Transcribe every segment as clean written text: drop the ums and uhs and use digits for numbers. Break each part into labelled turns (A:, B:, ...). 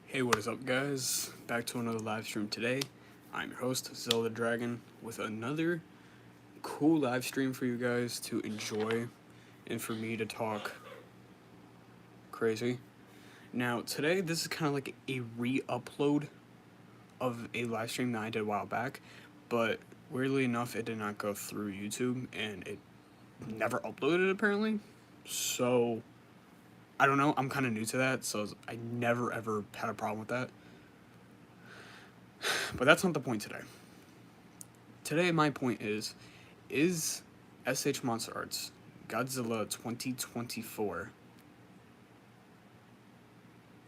A: Hey, what is up, guys? Back to another live stream today. I'm your host, Zelda Dragon, with another cool live stream for you guys to enjoy and for me to talk crazy. Now, today, this is kind of like a re-upload of a live stream that I did a while back, but weirdly enough, it did not go through YouTube, and it never uploaded, apparently. So, I don't know, I'm kind of new to that, so I never ever had a problem with that. But that's not the point today. Today, my point is SH Monster Arts Godzilla 2024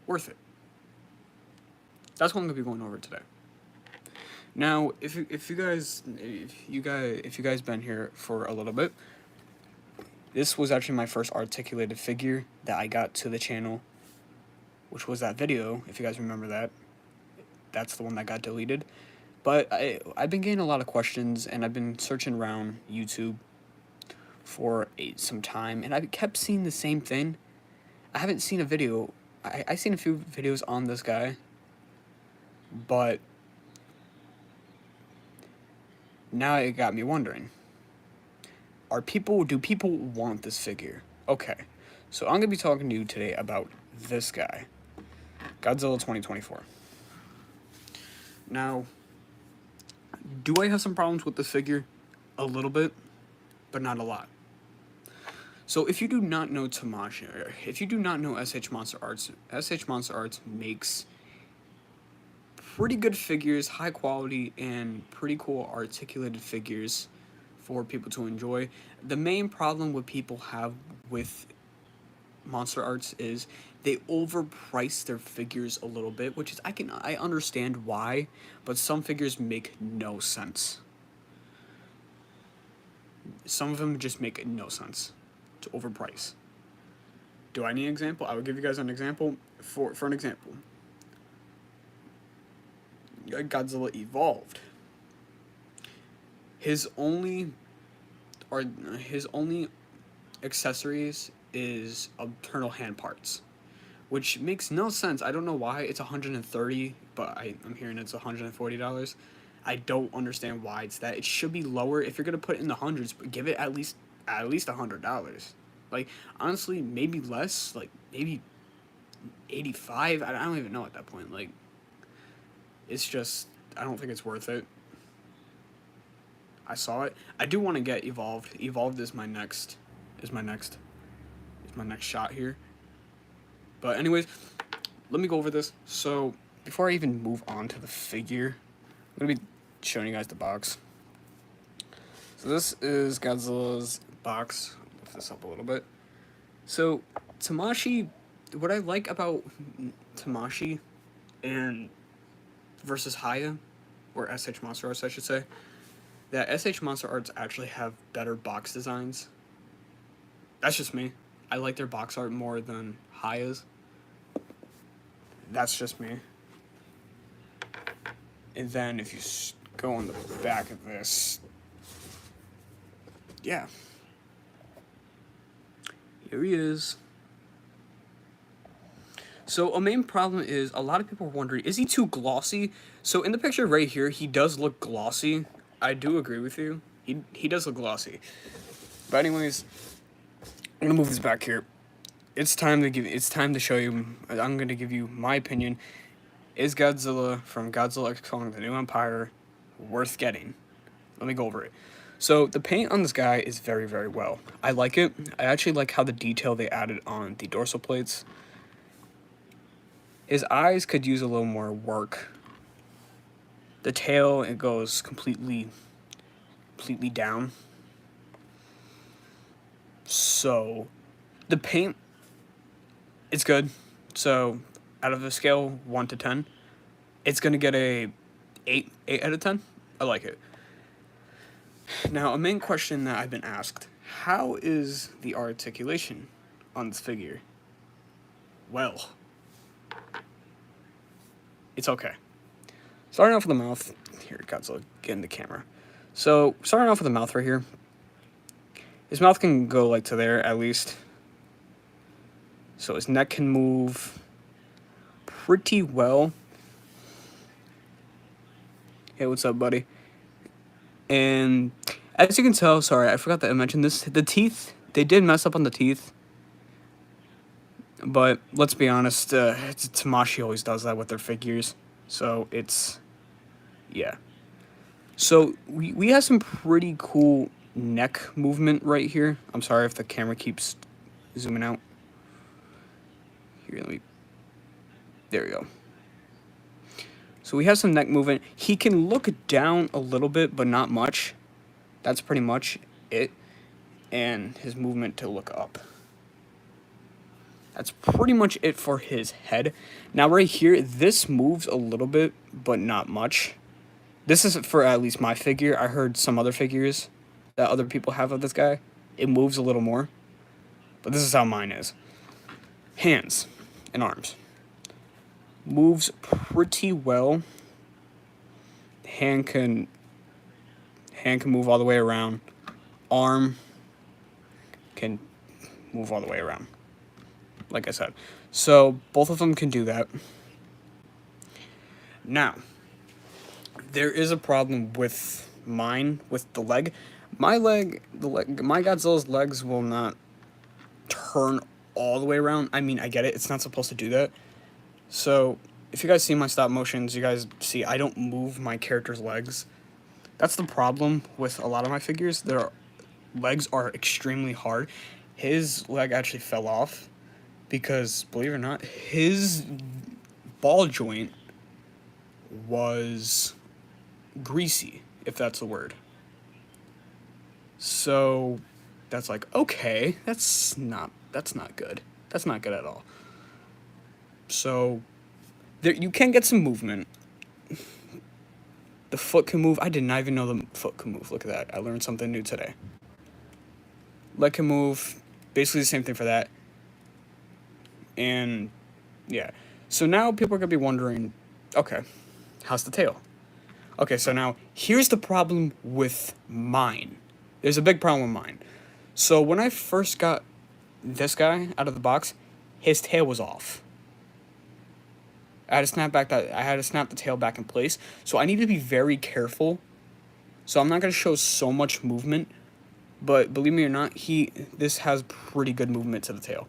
A: worth it? That's what I'm gonna be going over today. Now, if you guys been here for a little bit, this was actually my first articulated figure that I got to the channel, which was that video. If you guys remember that, that's the one that got deleted. But I've been getting a lot of questions, and I've been searching around YouTube for some time, and I kept seeing the same thing. I haven't seen a video. I seen a few videos on this guy, but now it got me wondering. Do people want this figure? Okay, so I'm gonna be talking to you today about this guy, Godzilla 2024. Now, do I have some problems with this figure? A little bit, but not a lot. So if you do not know Tamashi, or if you do not know SH Monster Arts, SH Monster Arts makes pretty good figures, high quality, and pretty cool articulated figures for people to enjoy. The main problem what people have with Monster Arts is they overprice their figures a little bit, which is I understand why, but some figures make no sense. Some of them just make no sense to overprice. Do I need an example? I will give you guys an example. For an example, Godzilla Evolved. His only accessories is internal hand parts, which makes no sense. I don't know why it's $130, but I'm hearing it's $140. I don't understand why it's that. It should be lower. If you're gonna put it in the hundreds, but give it at least $100. Like, honestly, maybe less. Like, maybe 85. I don't even know at that point. Like, it's just, I don't think it's worth it. I saw it. I do want to get Evolved. Evolved is my next shot here. But anyways, let me go over this. So before I even move on to the figure, I'm gonna be showing you guys the box. So this is Godzilla's box. Lift this up a little bit. So Tamashi, what I like about Tamashi and versus Haya, or SH Monster Arts I should say, that SH Monster Arts actually have better box designs. That's just me. I like their box art more than Haya's. That's just me. And then if you go on the back of this, yeah. Here he is. So a main problem is a lot of people are wondering, is he too glossy? So in the picture right here, he does look glossy. I do agree with you. He does look glossy. But anyways, I'm gonna move this back here. It's time to show you. I'm gonna give you my opinion. Is Godzilla from Godzilla X Kong: The New Empire worth getting? Let me go over it. So the paint on this guy is very, very well. I like it. I actually like how the detail they added on the dorsal plates. His eyes could use a little more work. The tail, it goes completely down. So the paint, it's good. So out of a scale 1 to 10, it's gonna get a 8 out of 10. I like it. Now, a main question that I've been asked: how is the articulation on this figure? Well, it's okay. Starting off with the mouth, here, Godzilla, get in the camera. So, starting off with the mouth right here, his mouth can go, like, to there, at least. So his neck can move pretty well. Hey, what's up, buddy? And as you can tell, sorry, I forgot that I mentioned this. The teeth, they did mess up on the teeth. But let's be honest, Tamashi always does that with their figures. So yeah. So we have some pretty cool neck movement right here. I'm sorry if the camera keeps zooming out. Here, there we go. So we have some neck movement. He can look down a little bit, but not much. That's pretty much it. And his movement to look up. That's pretty much it for his head. Now right here, this moves a little bit, but not much. This is for at least my figure. I heard some other figures that other people have of this guy. It moves a little more. But this is how mine is. Hands and arms. Moves pretty well. Hand can move all the way around. Arm can move all the way around. Like I said. So both of them can do that. Now, there is a problem with mine, with the leg. My Godzilla's legs will not turn all the way around. I mean, I get it. It's not supposed to do that. So, if you guys see my stop motions, you guys see I don't move my character's legs. That's the problem with a lot of my figures. Their legs are extremely hard. His leg actually fell off because, believe it or not, his ball joint was greasy, if that's the word. So, that's like, okay, that's not good. That's not good at all. So, there you can get some movement. The foot can move. I did not even know the foot can move. Look at that. I learned something new today. Leg can move. Basically the same thing for that. And, yeah. So now people are going to be wondering, okay, how's the tail? Okay, so now here's the problem with mine. There's a big problem with mine. So when I first got this guy out of the box, his tail was off. I had to snap the tail back in place. So I need to be very careful. So I'm not going to show so much movement, but believe me or not, this has pretty good movement to the tail.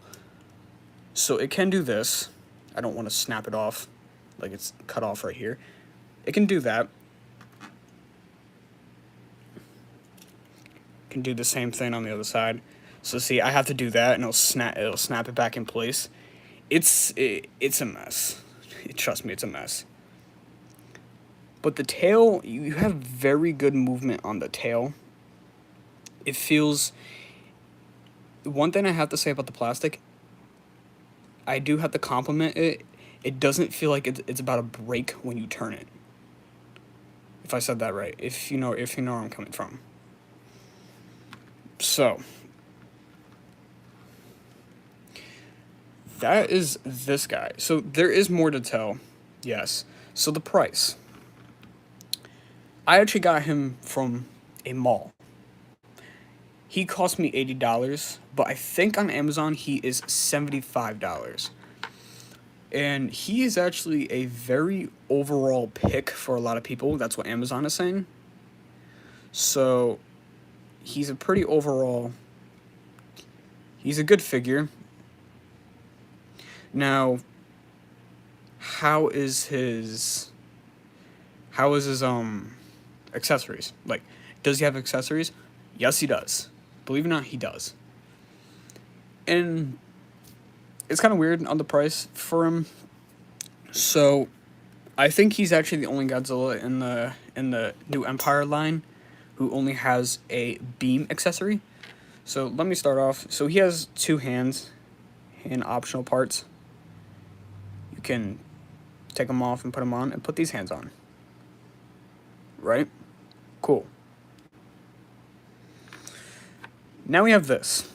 A: So it can do this. I don't want to snap it off like it's cut off right here. It can do that. Can do the same thing on the other side. So see, I have to do that, and it'll snap it back in place. It's a mess. Trust me, it's a mess. But the tail, you have very good movement on the tail. It feels. One thing I have to say about the plastic, I do have to compliment it. It doesn't feel like it's about to break when you turn it. If I said that right, if you know where I'm coming from. So, that is this guy. So, there is more to tell, yes. So, the price. I actually got him from a mall. He cost me $80, but I think on Amazon he is $75. And he is actually a very overall pick for a lot of people. That's what Amazon is saying. So, he's a pretty overall. He's a good figure. Now, how is his accessories? Like, does he have accessories? Yes, he does. Believe it or not, he does. And it's kind of weird on the price for him. So, I think he's actually the only Godzilla in the New Empire line who only has a beam accessory. So let me start off. So he has two hand optional parts. You can take them off and put them on and put these hands on. Right? Cool. Now we have this.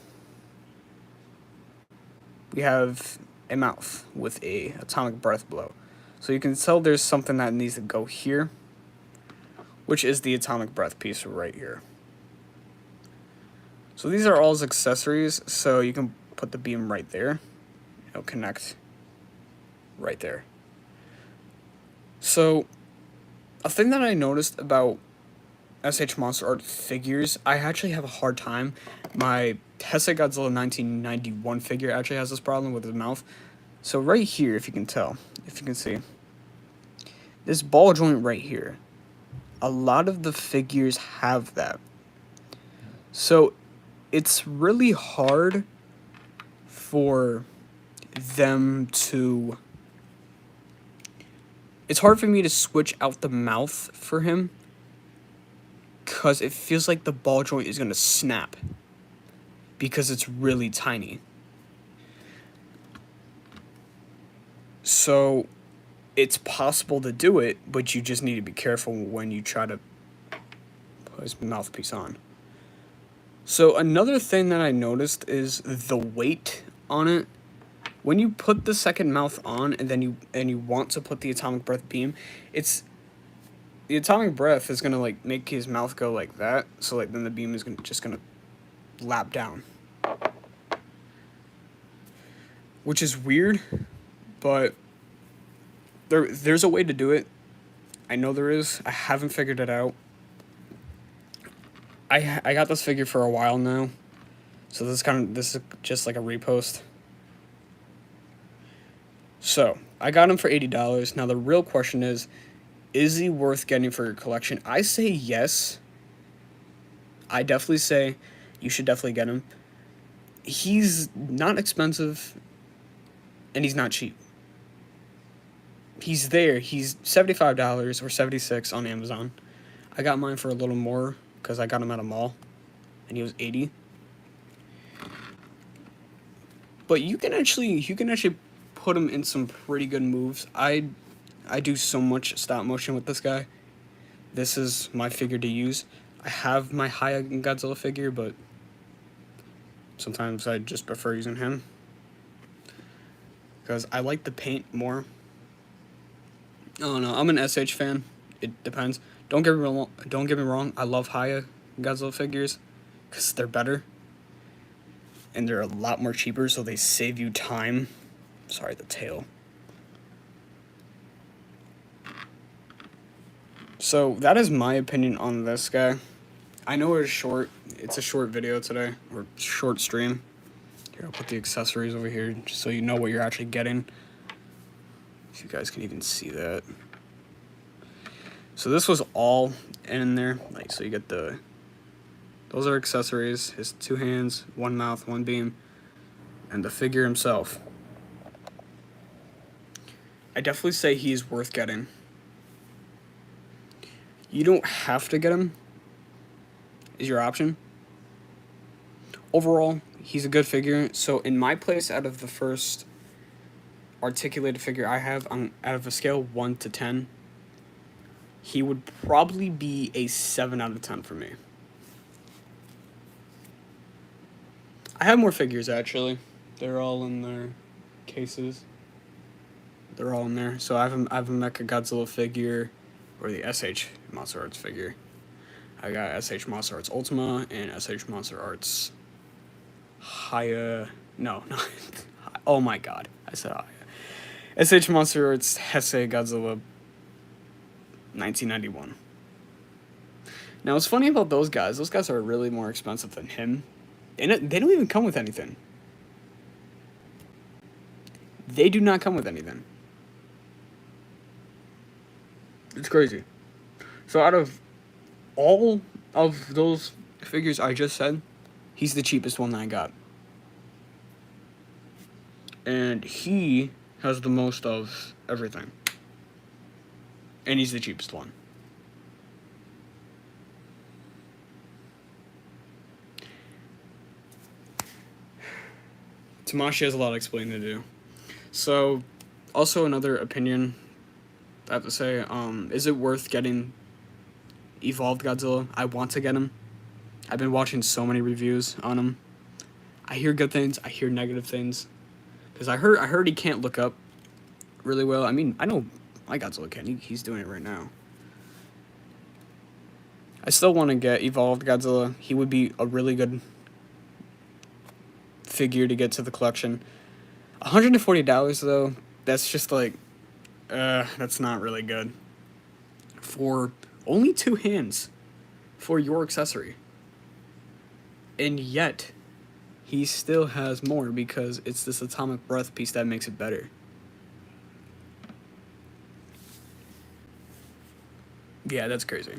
A: We have a mouth with a atomic breath below. So you can tell there's something that needs to go here, which is the atomic breath piece right here. So these are all his accessories, so you can put the beam right there. It'll connect right there. So, a thing that I noticed about SH Monster Art figures, I actually have a hard time. My SHMA Godzilla 1991 figure actually has this problem with his mouth. So right here, if you can tell, if you can see, this ball joint right here, a lot of the figures have that. So it's really hard for them to... It's hard for me to switch out the mouth for him because it feels like the ball joint is going to snap because it's really tiny. So it's possible to do it, but you just need to be careful when you try to put his mouthpiece on. So another thing that I noticed is the weight on it. When you put the second mouth on and then you want to put the atomic breath beam, the atomic breath is gonna like make his mouth go like that. So like then the beam is just gonna lap down, which is weird, but there's a way to do it. I know there is. I haven't figured it out. I got this figure for a while now, so this is just like a repost. So I got him for $80. Now the real question is he worth getting for your collection? I say yes. I definitely say you should definitely get him. He's not expensive, and he's not cheap. He's there. He's $75 or $76 on Amazon. I got mine for a little more because I got him at a mall, and he was $80. But you can actually put him in some pretty good moves. I do so much stop motion with this guy. This is my figure to use. I have my Haya Godzilla figure, but sometimes I just prefer using him because I like the paint more. Oh no, I'm an SH fan. It depends. Don't get me wrong. I love Haya Godzilla figures because they're better and they're a lot more cheaper, so they save you time. Sorry, the tail. So that is my opinion on this guy. I know it's short. It's a short video today, or short stream. Here, I'll put the accessories over here just so you know what you're actually getting. If you guys can even see that. So this was all in there. Like, so you get those are accessories. His 2 hands, 1 mouth, 1 beam, and the figure himself. I definitely say he's worth getting. You don't have to get him. Is your option. Overall, he's a good figure. So in my place, out of the first articulated figure I have, out of a scale 1 to 10, he would probably be a 7 out of 10 for me. I have more figures, actually. They're all in their cases. They're all in there. So I have a Mecha Godzilla figure, or the SH Monster Arts figure. I got SH Monster Arts Ultima and SH Monster Arts Haya. No. Oh my god. I said Haya. SH Monster Arts SHMA Godzilla 1991. Now, what's funny about those guys are really more expensive than him. And they don't even come with anything. They do not come with anything. It's crazy. So out of all of those figures I just said, he's the cheapest one that I got. And he has the most of everything. And he's the cheapest one. Tamashi has a lot of explaining to do. So, also another opinion I have to say, is it worth getting Evolved Godzilla? I want to get him. I've been watching so many reviews on him. I hear good things, I hear negative things. Because I heard he can't look up really well. I mean, I know my Godzilla can. He's doing it right now. I still want to get Evolved Godzilla. He would be a really good figure to get to the collection. $140 though, that's just like That's not really good. For only 2 hands for your accessory. And yet, he still has more because it's this atomic breath piece that makes it better. Yeah, that's crazy.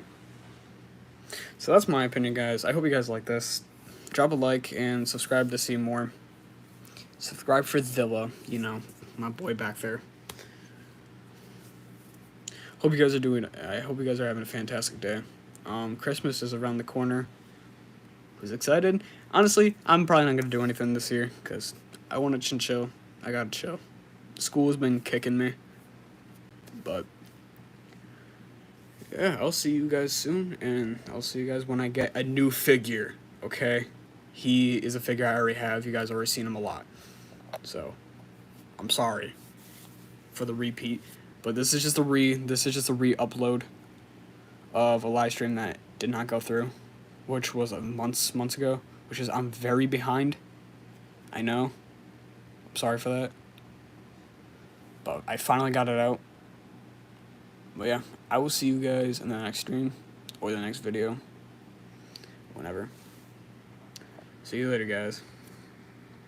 A: So that's my opinion, guys. I hope you guys like this. Drop a like and subscribe to see more. Subscribe for Zilla, you know, my boy back there. Hope you guys are doing. I hope you guys are having a fantastic day. Christmas is around the corner. Who's excited? Honestly, I'm probably not gonna do anything this year because I want to chill. I gotta chill. School's been kicking me, but yeah, I'll see you guys soon, and I'll see you guys when I get a new figure. Okay, he is a figure I already have. You guys already seen him a lot, so I'm sorry for the repeat. But this is just a re-upload of a live stream that did not go through, which was months ago. Which is I'm very behind. I know. I'm sorry for that. But I finally got it out. But yeah, I will see you guys in the next stream or the next video. Whenever. See you later, guys.